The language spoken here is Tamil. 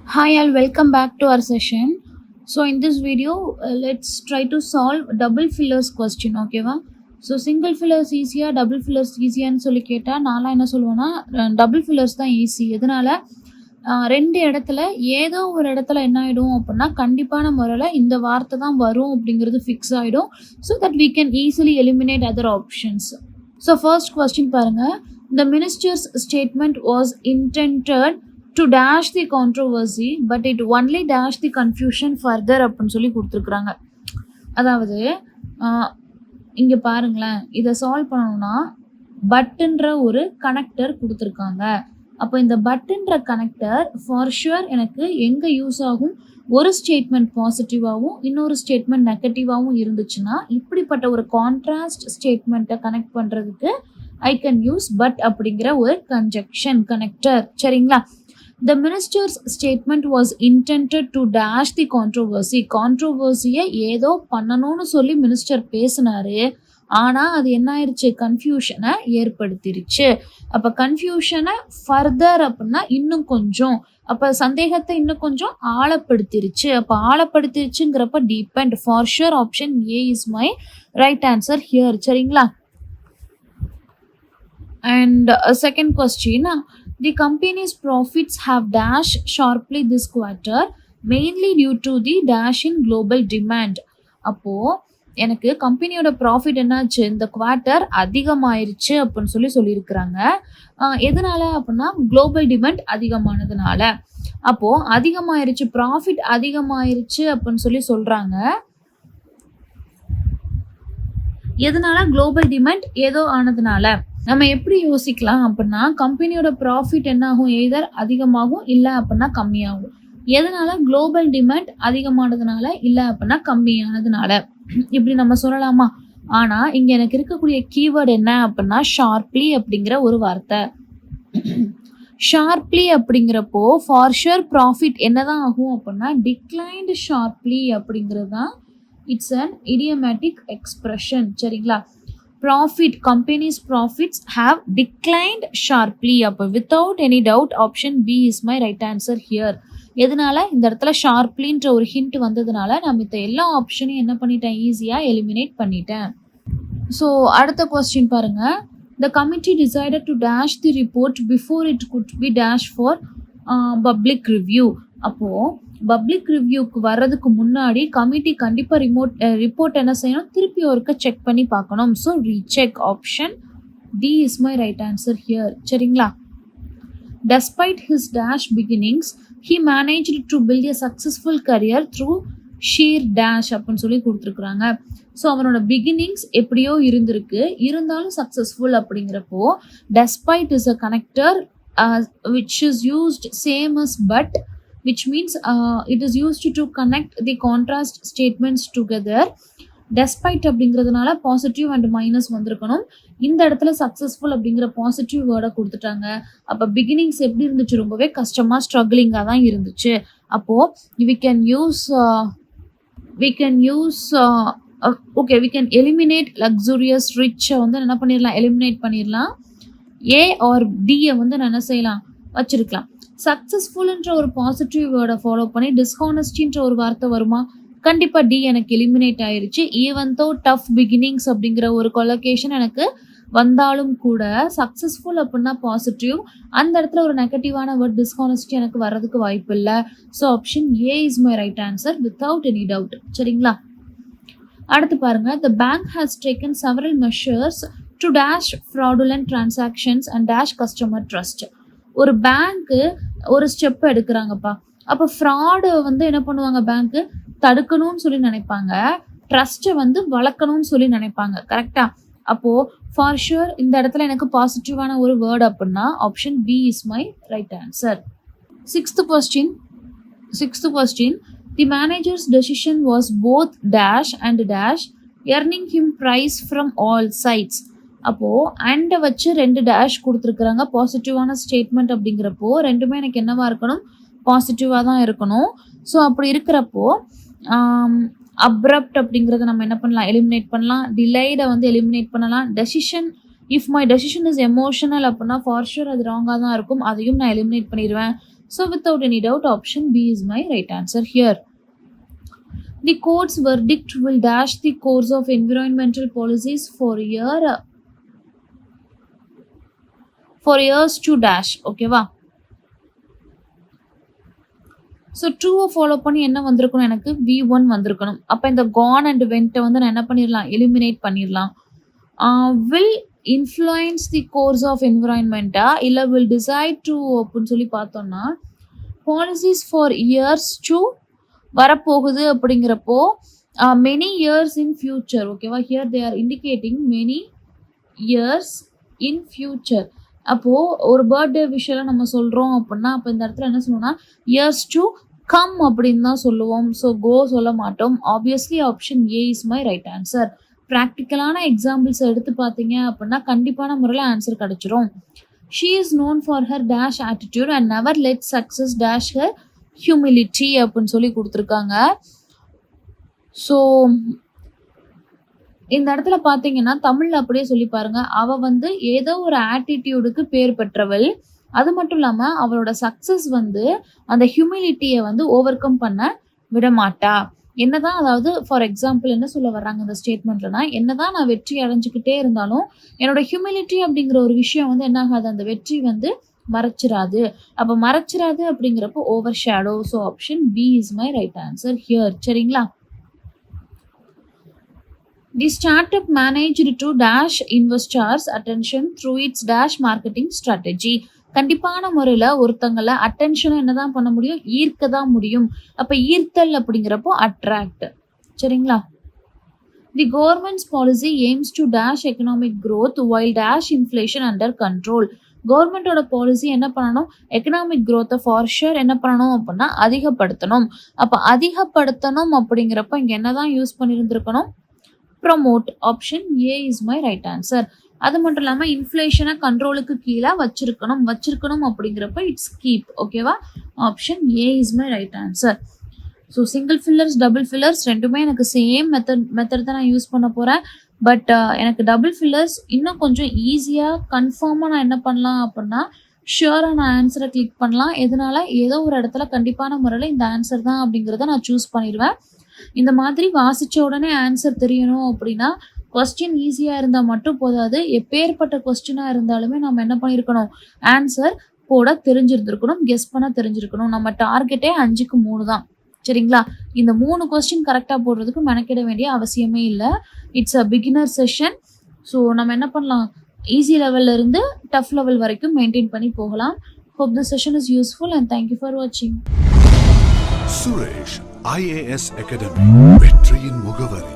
Hi, I'll welcome back to our session. So in this video, let's try to solve double fillers question, ஓகேவா? ஸோ சிங்கிள் ஃபில்லர்ஸ் ஈஸியாக டபுள் ஃபில்லர்ஸ் ஈஸியான்னு சொல்லி கேட்டால் நான்லாம் என்ன சொல்லுவேன்னா டபுள் ஃபில்லர்ஸ் தான் ஈஸி. எதனால ரெண்டு இடத்துல ஏதோ ஒரு இடத்துல என்ன ஆகிடும் அப்படின்னா கண்டிப்பான முறையில் இந்த வார்த்தை தான் வரும் அப்படிங்கிறது ஃபிக்ஸ் ஆகிடும். So that we can easily eliminate other options. So first question பாருங்கள். The minister's statement was intended to dash the controversy but it only dash the confusion further அப்படின்னு சொல்லி கொடுத்துருக்குறாங்க. அதாவது இங்கே பாருங்களேன், இதை சால்வ் பண்ணணும்னா பட்டுன்ற ஒரு கனெக்டர் கொடுத்துருக்காங்க. அப்போ இந்த பட்டுன்ற கனெக்டர் ஃபார் ஷுர் எனக்கு எங்கே யூஸ் ஆகும்? ஒரு ஸ்டேட்மெண்ட் பாசிட்டிவாகவும் இன்னொரு ஸ்டேட்மெண்ட் நெகட்டிவாகவும் இருந்துச்சுன்னா இப்படிப்பட்ட ஒரு கான்ட்ராஸ்ட் ஸ்டேட்மெண்ட்டை கனெக்ட் பண்ணுறதுக்கு ஐ கேன் யூஸ் பட் அப்படிங்கிற ஒரு கன்ஜெக்ஷன் கனெக்டர். சரிங்களா? The minister's statement was intended to dash the controversy. கான்ட்ரோவர்சியை ஏதோ பண்ணணும்னு சொல்லி மினிஸ்டர் பேசினாரு. ஆனால் அது என்ன ஆயிடுச்சு? கன்ஃபியூஷனை ஏற்படுத்திருச்சு. அப்போ கன்ஃபியூஷனை ஃபர்தர் அப்படின்னா இன்னும் கொஞ்சம், அப்போ சந்தேகத்தை இன்னும் கொஞ்சம் ஆழப்படுத்திருச்சு. அப்போ ஆழப்படுத்திருச்சுங்கிறப்ப depend. For sure option A is my right answer here. சரிங்களா? And second question, the company's profits have dashed sharply this quarter mainly due to the dash in global demand. அப்போ எனக்கு கம்பெனியோட ப்ராஃபிட் என்னாச்சு? இந்த குவார்ட்டர் அதிகமாயிருச்சு அப்படின்னு சொல்லியிருக்கிறாங்க. எதனால அப்படின்னா குளோபல் டிமாண்ட் அதிகமானதுனால. அப்போ அதிகமாயிருச்சு, ப்ராஃபிட் அதிகமாயிருச்சு அப்படின்னு சொல்றாங்க. எதனால? குளோபல் டிமாண்ட் ஏதோ ஆனதுனால. நம்ம எப்படி யோசிக்கலாம் அப்படின்னா கம்பெனியோட ப்ராஃபிட் என்ன ஆகும்? எய்தர் அதிகமாகும் இல்லை அப்படின்னா கம்மியாகும். எதனால? குளோபல் டிமாண்ட் அதிகமானதுனால இல்லை அப்படின்னா கம்மியானதுனால. இப்படி நம்ம சொல்லலாமா? ஆனால் இங்கே எனக்கு இருக்கக்கூடிய கீவேர்டு என்ன அப்படின்னா ஷார்ப்லி அப்படிங்கிற ஒரு வார்த்தை. ஷார்ப்லி அப்படிங்கிறப்போ ஃபார் ஷுர் ப்ராஃபிட் என்னதான் ஆகும் அப்படின்னா டிக்ளைன்டு ஷார்ப்லி அப்படிங்கிறது தான். It's an idiomatic expression. சரிங்களா? Profit, company's profits have declined sharply. அப்போ without any doubt option B is my right answer here. எதனால? இந்த இடத்துல ஷார்ப்லின்ற ஒரு ஹிண்ட் வந்ததுனால நம்ம இந்த எல்லா ஆப்ஷனையும் என்ன பண்ணிட்டேன்? ஈஸியாக எலிமினேட் பண்ணிட்டேன். ஸோ அடுத்த கொஸ்டின் பாருங்க. The committee decided to dash the report before it could be dashed for public review. அப்போது பப்ளிக் ரிவ்யூக்கு வர்றதுக்கு முன்னாடி கமிட்டி கண்டிப்பாக ரிப்போர்ட் என்ன செய்யணும்? திருப்பி ஒருக்க செக் பண்ணி பார்க்கணும். So recheck. Option D is my right answer here. சரிங்களா? Despite his dash beginnings, he managed to build a successful career through sheer dash அப்படின்னு சொல்லி கொடுத்துருக்குறாங்க. ஸோ அவனோட பிகினிங்ஸ் எப்படியோ இருந்திருக்கு, இருந்தாலும் சக்ஸஸ்ஃபுல் அப்படிங்கிறப்போ despite is a connector which is used same as but, which means it is used to connect the contrast statements together. Despite அப்படிங்கிறதுனால பாசிட்டிவ் அண்ட் மைனஸ் வந்திருக்கணும். இந்த இடத்துல சக்ஸஸ்ஃபுல் அப்படிங்கிற பாசிட்டிவ் வேர்டை கொடுத்துட்டாங்க. அப்போ பிகினிங்ஸ் எப்படி இருந்துச்சு? ரொம்பவே கஷ்டமாக ஸ்ட்ரகிளிங்காக தான் இருந்துச்சு. அப்போது we can eliminate luxurious rich வந்து என்ன பண்ணிடலாம்? எலிமினேட் பண்ணிடலாம். ஏ ஆர் டியை வந்து நான் என்ன செய்யலாம்? வச்சிருக்கலாம். சக்ஸஸ்ஃபுல்ன்ற ஒரு பாசிட்டிவ் வேர்டை ஃபாலோ பண்ணி டிஸ்ஹானஸ்டின்ற ஒரு வார்த்தை வருமா? கண்டிப்பாக டி எனக்கு எலிமினேட் ஆயிடுச்சு. ஈவன் தோ டஃப் பிகினிங்ஸ் அப்படிங்கிற ஒரு கொலோகேஷன் எனக்கு வந்தாலும் கூட சக்ஸஸ்ஃபுல் அப்படின்னா பாசிட்டிவ், அந்த இடத்துல ஒரு நெகட்டிவான வேர்ட் டிஸ்ஹானஸ்டி எனக்கு வர்றதுக்கு வாய்ப்பு இல்லை. So option A is my right answer without any doubt. சரிங்களா? அடுத்து பாருங்க. The bank has taken several measures to dash fraudulent transactions and dash customer trust. ஒரு பேங்க்கு ஒரு ஸ்டெப் எடுக்கிறாங்கப்பா. அப்போ ஃப்ராடு வந்து என்ன பண்ணுவாங்க? பேங்க்கு தடுக்கணும்னு சொல்லி நினைப்பாங்க, ட்ரஸ்ட்டை வந்து வளர்க்கணும்னு சொல்லி நினைப்பாங்க. கரெக்டா? அப்போது ஃபார் ஷுர் இந்த இடத்துல எனக்கு பாசிட்டிவான ஒரு வேர்டு அப்படின்னா option B is my right answer. Sixth question. The manager's decision was both dash and dash, earning him prize from all sides. அப்போது அண்டை வச்சு ரெண்டு டேஷ் கொடுத்துருக்குறாங்க. பாசிட்டிவான ஸ்டேட்மெண்ட் அப்படிங்கிறப்போ ரெண்டுமே எனக்கு என்னவா இருக்கணும்? பாசிட்டிவாக தான் இருக்கணும். ஸோ அப்படி இருக்கிறப்போ அப்ரப்ட் அப்படிங்கிறத நம்ம என்ன பண்ணலாம்? எலிமினேட் பண்ணலாம். டிலைடை வந்து எலிமினேட் பண்ணலாம். Decision, if my decision is emotional அப்படின்னா ஃபார் ஷூர் அது ராங்காக தான் இருக்கும், அதையும் நான் எலிமினேட் பண்ணிடுவேன். So without any doubt, option B is my right answer here. The court's verdict will dash the course of environmental policies for years to dash. ஓகேவா? ஸோ ட்ரூவை ஃபாலோ பண்ணி என்ன வந்திருக்கணும், எனக்கு V1 வந்திருக்கணும். அப்போ இந்த gone and went வந்து நான் என்ன பண்ணிடலாம், எலிமினேட் பண்ணிடலாம். Will influence the course of என்விரான்மெண்ட்டா இல்லை வில் டிசைட் டு அப்படின்னு சொல்லி பார்த்தோம்னா பாலிசிஸ் ஃபார் இயர்ஸ் டு வரப்போகுது அப்படிங்கிறப்போ மெனி இயர்ஸ் இன் ஃபியூச்சர். ஓகேவா? Here they are indicating many years in future. அப்போது ஒரு பர்த்டே விஷயம் நம்ம சொல்கிறோம் அப்படின்னா அப்போ இந்த இடத்துல என்ன சொல்லணும்னா இயர்ஸ் டு கம் அப்படின்னு தான் சொல்லுவோம். ஸோ கோ சொல்ல மாட்டோம். Obviously option A is my right answer. ப்ராக்டிக்கலான எக்ஸாம்பிள்ஸ் எடுத்து பார்த்தீங்க அப்படின்னா கண்டிப்பான முறையில் ஆன்சர் கிடச்சிரும். She is known for her dash attitude and never let success dash her humility அப்படின்னு சொல்லி கொடுத்துருக்காங்க. ஸோ இந்த இடத்துல பார்த்தீங்கன்னா தமிழில் அப்படியே சொல்லி பாருங்க, அவள் வந்து ஏதோ ஒரு ஆட்டிடியூடுக்கு பேர் பெற்றவள். அது மட்டும் இல்லாமல் அவளோட சக்ஸஸ் வந்து அந்த ஹியூமிலிட்டியை வந்து ஓவர் கம் பண்ண விட மாட்டா. என்னதான், அதாவது ஃபார் எக்ஸாம்பிள் என்ன சொல்ல வர்றாங்க இந்த ஸ்டேட்மெண்ட்லனா, என்னதான் நான் வெற்றி அடைஞ்சிக்கிட்டே இருந்தாலும் என்னோட ஹியூமிலிட்டி அப்படிங்கிற ஒரு விஷயம் வந்து என்ன ஆகாது, அந்த வெற்றி வந்து மறைச்சிராது. அப்போ மறைச்சிராது அப்படிங்கிறப்போ over shadow. So option B is my right answer here. சரிங்களா? The startup managed to dash investors' attention through its dash marketing strategy. கண்டிப்பான முறையில் ஒருத்தங்களை அட்டென்ஷனை என்னதான் பண்ண முடியும், ஈர்க்க தான் முடியும். அப்போ ஈர்த்தல் அப்படிங்கிறப்போ அட்ராக்ட். சரிங்களா? The government's policy aims to dash economic growth while dash inflation under control. கவர்மெண்டோட பாலிசி என்ன பண்ணணும், எக்கனாமிக் growth ஃபார் ஷுர் என்ன பண்ணணும் அப்படின்னா அதிகப்படுத்தணும். அப்போ அதிகப்படுத்தணும் அப்படிங்கிறப்ப இங்கே என்னதான் யூஸ் பண்ணியிருந்திருக்கணும், promote. Option A is my right answer. அது மட்டும் இல்லாமல் இன்ஃப்ளேஷனை கண்ட்ரோலுக்கு கீழே வச்சிருக்கணும் அப்படிங்கிறப்ப இட்ஸ் கீப். ஓகேவா? Option A is my right answer. So single fillers double fillers ரெண்டுமே எனக்கு சேம் மெத்தட் தான் நான் யூஸ் பண்ண போகிறேன். பட் எனக்கு டபுள் ஃபில்லர்ஸ் இன்னும் கொஞ்சம் ஈஸியாக கன்ஃபார்மாக நான் என்ன பண்ணலாம் அப்படின்னா ஷியூராக நான் ஆன்சரை கிளிக் பண்ணலாம். எதனால, ஏதோ ஒரு இடத்துல கண்டிப்பான முறையில் இந்த ஆன்சர் தான் அப்படிங்கிறத நான் சூஸ் பண்ணிடுவேன். இந்த மாதிரி வாசித்த உடனே ஆன்சர் தெரியணும் அப்படின்னா கொஸ்டின் ஈஸியாக இருந்தால் மட்டும் போதாது, எப்பேற்பட்ட கொஸ்டினாக இருந்தாலுமே நம்ம என்ன பண்ணியிருக்கணும், ஆன்சர் போட தெரிஞ்சிருந்துருக்கணும், கெஸ் பண்ண தெரிஞ்சிருக்கணும். நம்ம டார்கெட்டே 5க்கு 3 தான். சரிங்களா? இந்த 3 கொஸ்டின் கரெக்டாக போடுறதுக்கு மெனக்கிட வேண்டிய அவசியமே இல்லை. It's a beginner session. So நம்ம என்ன பண்ணலாம், ஈஸி லெவலில் இருந்து டஃப் லெவல் வரைக்கும் மெயின்டைன் பண்ணி போகலாம். Hope the session is useful and thank you for வாட்சிங். சுரேஷ் IAS அகாடமி, வெற்றியின் முகவரி.